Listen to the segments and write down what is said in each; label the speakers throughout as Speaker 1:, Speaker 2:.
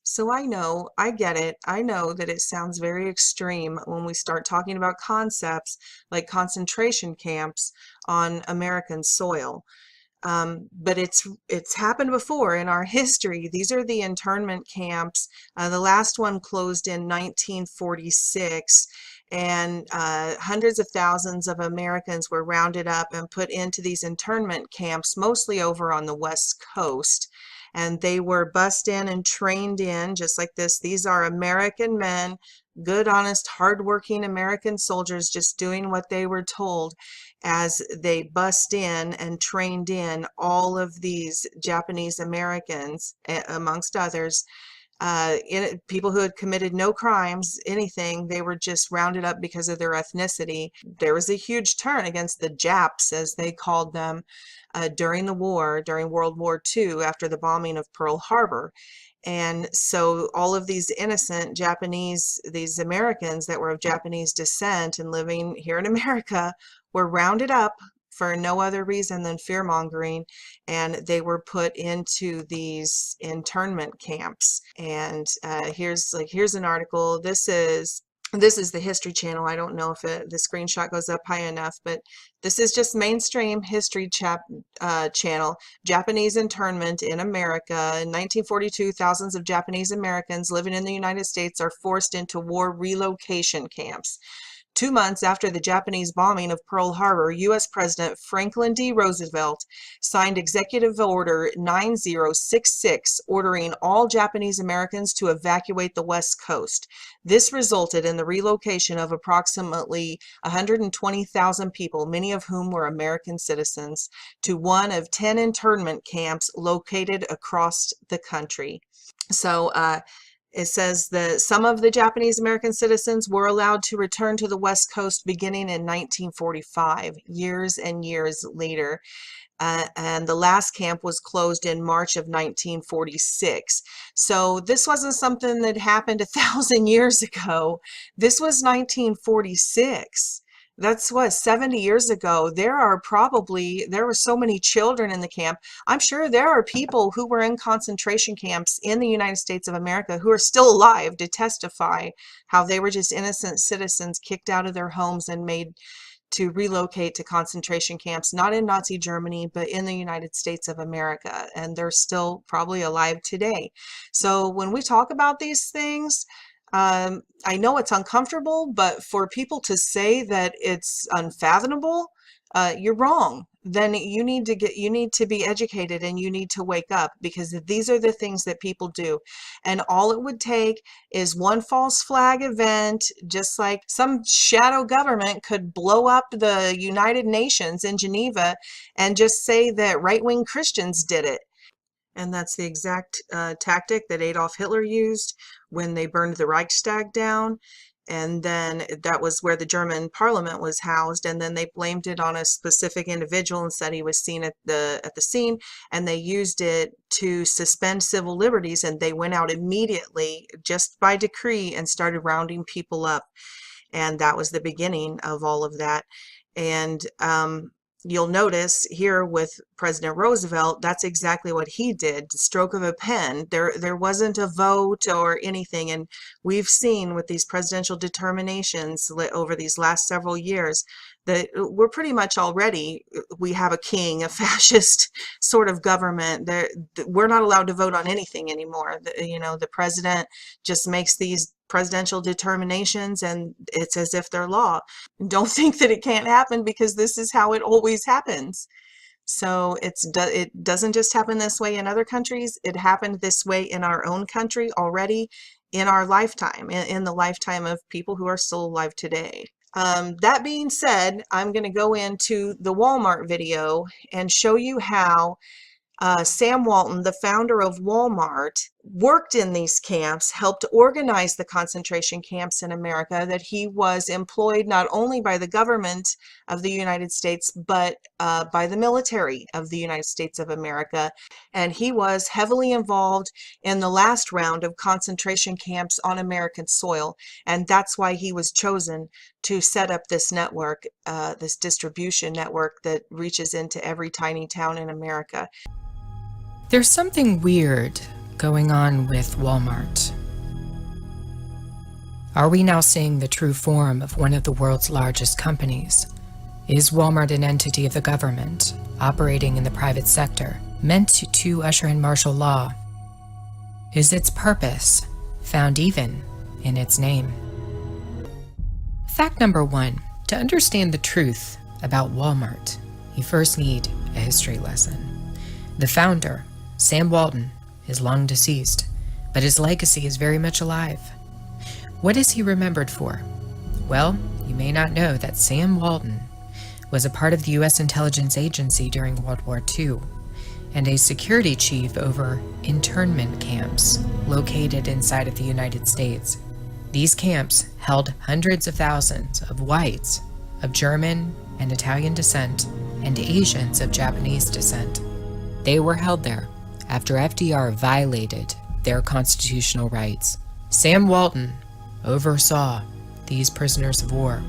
Speaker 1: So I get it. I know that it sounds very extreme when we start talking about concepts like concentration camps on American soil. But it's happened before in our history. These are the internment camps. The last one closed in 1946, and hundreds of thousands of Americans were rounded up and put into these internment camps, mostly over on the West Coast. And they were bussed in and trained in just like this. These are American men, good, honest, hardworking American soldiers just doing what they were told as they bussed in and trained in all of these Japanese Americans, amongst others, people who had committed no crimes, anything. They were just rounded up because of their ethnicity. There was a huge turn against the Japs, as they called them, during the war, during World War II, after the bombing of Pearl Harbor. And so all of these innocent Japanese, these Americans that were of Japanese descent and living here in America, were rounded up for no other reason than fear mongering, and they were put into these internment camps. And here's an article. This is the History Channel. I don't know if the screenshot goes up high enough, but this is just mainstream History Channel. Japanese internment in America. In 1942, thousands of Japanese Americans living in the United States are forced into war relocation camps. 2 months after the Japanese bombing of Pearl Harbor, U.S. President Franklin D. Roosevelt signed Executive Order 9066, ordering all Japanese Americans to evacuate the West Coast. This resulted in the relocation of approximately 120,000 people, many of whom were American citizens, to one of 10 internment camps located across the country. So, it says that some of the Japanese American citizens were allowed to return to the West Coast beginning in 1945, years and years later. And the last camp was closed in March of 1946. So this wasn't something that happened 1,000 years ago. This was 1946. That's what, 70 years ago. There were so many children in the camp. I'm sure there are people who were in concentration camps in the United States of America who are still alive to testify how they were just innocent citizens kicked out of their homes and made to relocate to concentration camps, not in Nazi Germany, but in the United States of America. And they're still probably alive today. So when we talk about these things, I know it's uncomfortable, but for people to say that it's unfathomable, you're wrong. Then you need to be educated, and you need to wake up, because these are the things that people do. And all it would take is one false flag event, just like some shadow government could blow up the United Nations in Geneva and just say that right-wing Christians did it. And that's the exact tactic that Adolf Hitler used when they burned the Reichstag down. And then that was where the German parliament was housed. And then they blamed it on a specific individual and said he was seen at the scene. And they used it to suspend civil liberties. And they went out immediately, just by decree, and started rounding people up. And that was the beginning of all of that. And you'll notice here with President Roosevelt, that's exactly what he did. Stroke of a pen. There wasn't a vote or anything. And we've seen with these presidential determinations over these last several years that we're pretty much already, we have a king, a fascist sort of government. We're not allowed to vote on anything anymore. The president just makes these presidential determinations, and it's as if they're law. Don't think that it can't happen, because this is how it always happens. So it doesn't just happen this way in other countries. It happened this way in our own country already, in our lifetime, in the lifetime of people who are still alive today. That being said, I'm going to go into the Walmart video and show you how Sam Walton, the founder of Walmart, worked in these camps, helped organize the concentration camps in America, that he was employed not only by the government of the United States, but by the military of the United States of America. And he was heavily involved in the last round of concentration camps on American soil. And that's why he was chosen to set up this network, this distribution network that reaches into every tiny town in America.
Speaker 2: There's something weird going on with Walmart? Are we now seeing the true form of one of the world's largest companies? Is Walmart an entity of the government, operating in the private sector, meant to usher in martial law? Is its purpose found even in its name? Fact number 1. To understand the truth about Walmart, you first need a history lesson. The founder, Sam Walton, is long deceased, but his legacy is very much alive. What is he remembered for? Well, you may not know that Sam Walton was a part of the U.S. intelligence agency during World War II and a security chief over internment camps located inside of the United States. These camps held hundreds of thousands of whites of German and Italian descent and Asians of Japanese descent. They were held there after FDR violated their constitutional rights. Sam Walton oversaw these prisoners of war.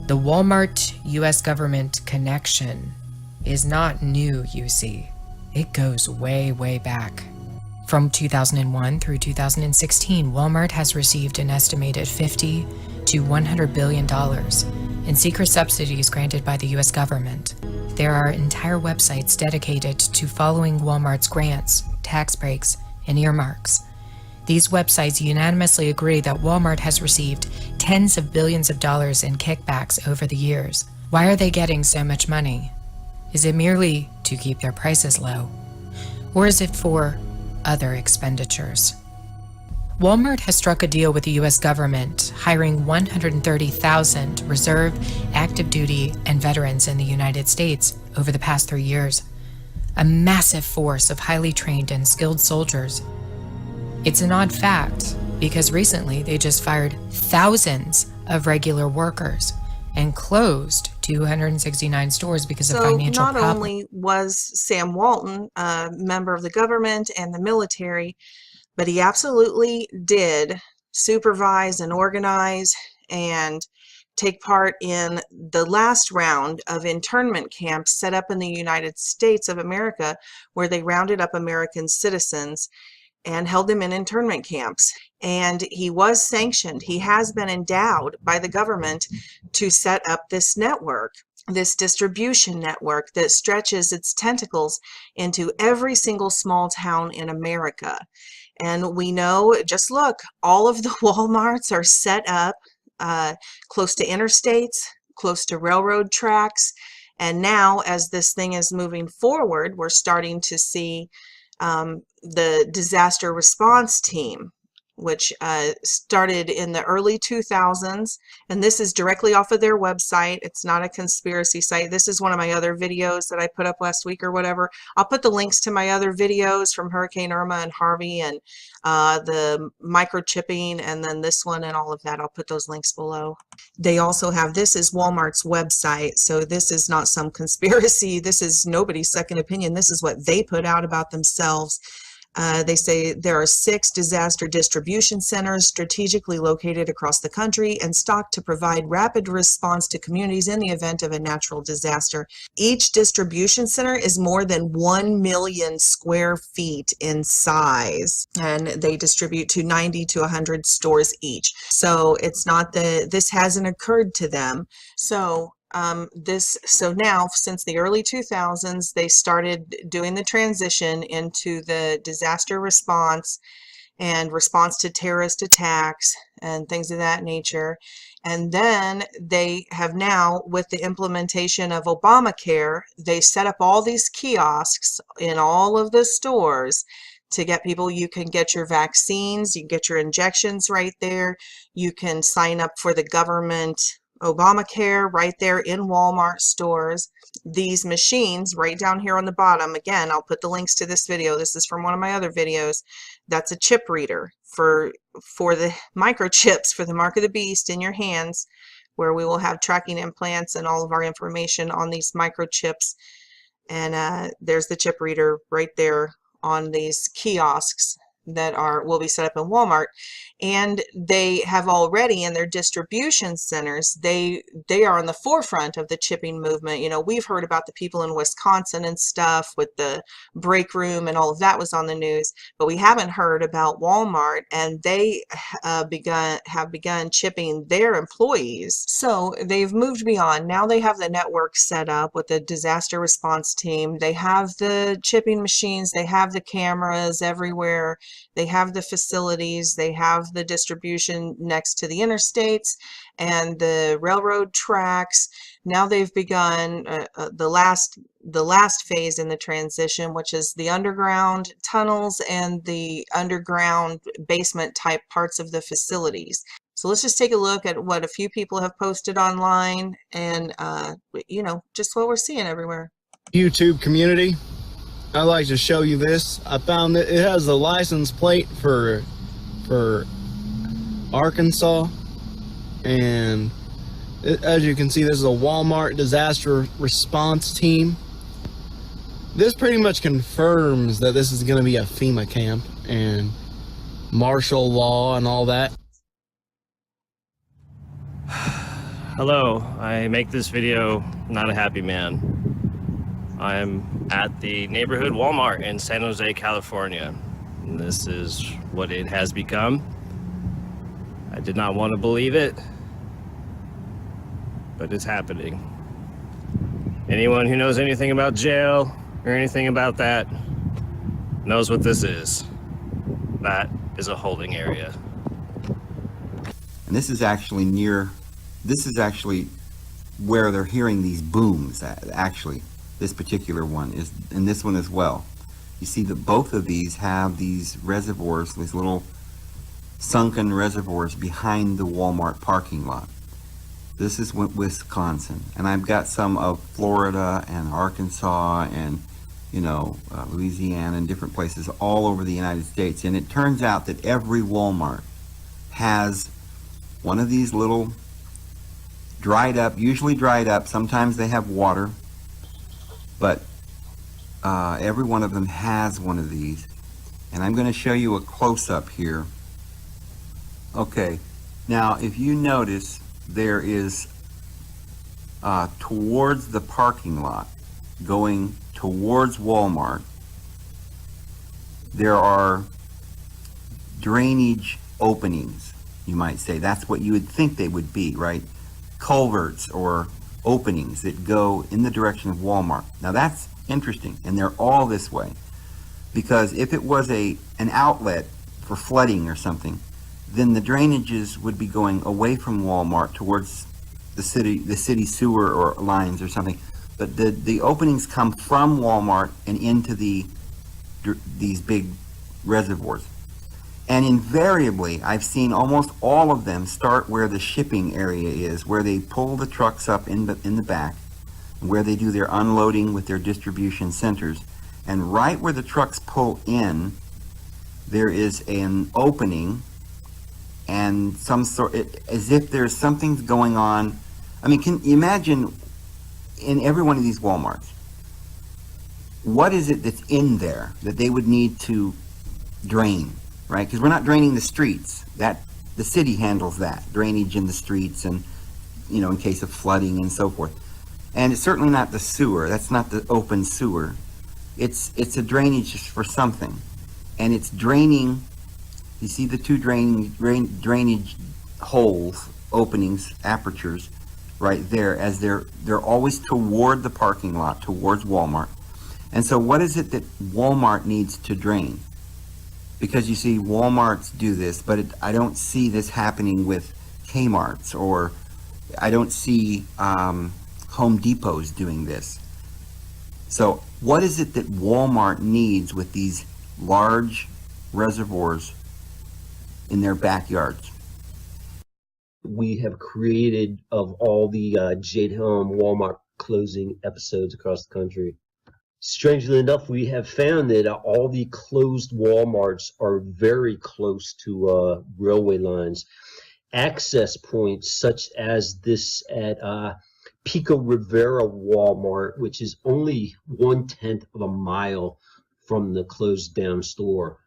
Speaker 2: The Walmart U.S. government connection is not new, you see. It goes way, way back. From 2001 through 2016, Walmart has received an estimated $50 to $100 billion in secret subsidies granted by the U.S. government. There are entire websites dedicated to following Walmart's grants, tax breaks, and earmarks. These websites unanimously agree that Walmart has received tens of billions of dollars in kickbacks over the years. Why are they getting so much money? Is it merely to keep their prices low? Or is it for other expenditures? Walmart has struck a deal with the U.S. government, hiring 130,000 reserve, active duty, and veterans in the United States over the past 3 years. A massive force of highly trained and skilled soldiers. It's an odd fact, because recently they just fired thousands of regular workers and closed 269 stores because of financial problems. So
Speaker 1: not only was Sam Walton a member of the government and the military, but he absolutely did supervise and organize and take part in the last round of internment camps set up in the United States of America, where they rounded up American citizens and held them in internment camps. And he was sanctioned. He has been endowed by the government to set up this network, this distribution network that stretches its tentacles into every single small town in America. And we know, just look, all of the Walmarts are set up close to interstates, close to railroad tracks. And now, as this thing is moving forward, we're starting to see the disaster response team, which started in the early 2000s, and this is directly off of their website. It's not a conspiracy site. This is one of my other videos that I put up last week or whatever. I'll put the links to my other videos from Hurricane Irma and Harvey and the microchipping, and then this one and all of that. I'll put those links below. They also have, this is Walmart's website, so this is not some conspiracy. This is nobody's second opinion. This is what they put out about themselves. They say there are 6 disaster distribution centers strategically located across the country and stocked to provide rapid response to communities in the event of a natural disaster. Each distribution center is more than 1 million square feet in size, and they distribute to 90 to 100 stores each. So it's not that this hasn't occurred to them. So now, since the early 2000s, they started doing the transition into the disaster response and response to terrorist attacks and things of that nature. And then they have now, with the implementation of Obamacare, they set up all these kiosks in all of the stores to get people. You can get your vaccines, you can get your injections right there, you can sign up for the government Obamacare right there in Walmart stores. These machines right down here on the bottom, again, I'll put the links to this video. This is from one of my other videos. That's a chip reader for the microchips, for the mark of the beast in your hands, where we will have tracking implants and all of our information on these microchips. And there's the chip reader right there on these kiosks that will be set up in Walmart, and they have already in their distribution centers, they are on the forefront of the chipping movement. You know, we've heard about the people in Wisconsin and stuff with the break room, and all of that was on the news, but we haven't heard about Walmart, and they have begun chipping their employees. So they've moved beyond. Now they have the network set up with the disaster response team. They have the chipping machines, they have the cameras everywhere, they have the facilities, they have the distribution next to the interstates and the railroad tracks. Now they've begun the last phase in the transition, which is the underground tunnels and the underground basement type parts of the facilities. So let's just take a look at what a few people have posted online and, you know, just what we're seeing everywhere.
Speaker 3: YouTube community, I'd like to show you this. I found that it has a license plate for Arkansas, and as you can see, this is a Walmart disaster response team. This pretty much confirms that this is going to be a FEMA camp and martial law and all that.
Speaker 4: Hello, I make this video not a happy man. I'm at the neighborhood Walmart in San Jose, California. And this is what it has become. I did not want to believe it, but it's happening. Anyone who knows anything about jail or anything about that knows what this is. That is a holding area.
Speaker 5: And this is actually where they're hearing these booms. Actually, this particular one is, and this one as well. You see that both of these have these reservoirs, these little sunken reservoirs behind the Walmart parking lot. This is Wisconsin, and I've got some of Florida and Arkansas and, you know, Louisiana and different places all over the United States. And it turns out that every Walmart has one of these little dried up, usually dried up, sometimes they have water, but every one of them has one of these. And I'm going to show you a close-up here. Okay, now if you notice, there is towards the parking lot, going towards Walmart, there are drainage openings, you might say. That's what you would think they would be, right? Culverts or openings that go in the direction of Walmart. Now that's interesting, and they're all this way, because if it was an outlet for flooding or something, then the drainages would be going away from Walmart towards the city sewer or lines or something. But the openings come from Walmart and into these big reservoirs. And invariably, I've seen almost all of them start where the shipping area is, where they pull the trucks up in the back, where they do their unloading with their distribution centers. And right where the trucks pull in, there is an opening and some sort, as if there's something going on. I mean, can you imagine in every one of these Walmarts, what is it that's in there that they would need to drain, right? Because we're not draining the streets. That the city handles that, drainage in the streets and, you know, in case of flooding and so forth. And it's certainly not the sewer. That's not the open sewer. It's a drainage for something. And it's draining. You see the two drainage holes, openings, apertures right there, as they're always toward the parking lot, towards Walmart. And so what is it that Walmart needs to drain? Because you see Walmarts do this, but I don't see this happening with Kmart's, or I don't see Home Depot's doing this. So what is it that Walmart needs with these large reservoirs in their backyards?
Speaker 6: We have created of all the Jade Helm Walmart closing episodes across the country. Strangely enough, we have found that all the closed Walmarts are very close to railway lines. Access points such as this at Pico Rivera Walmart, which is only 1/10 of a mile from the closed down store.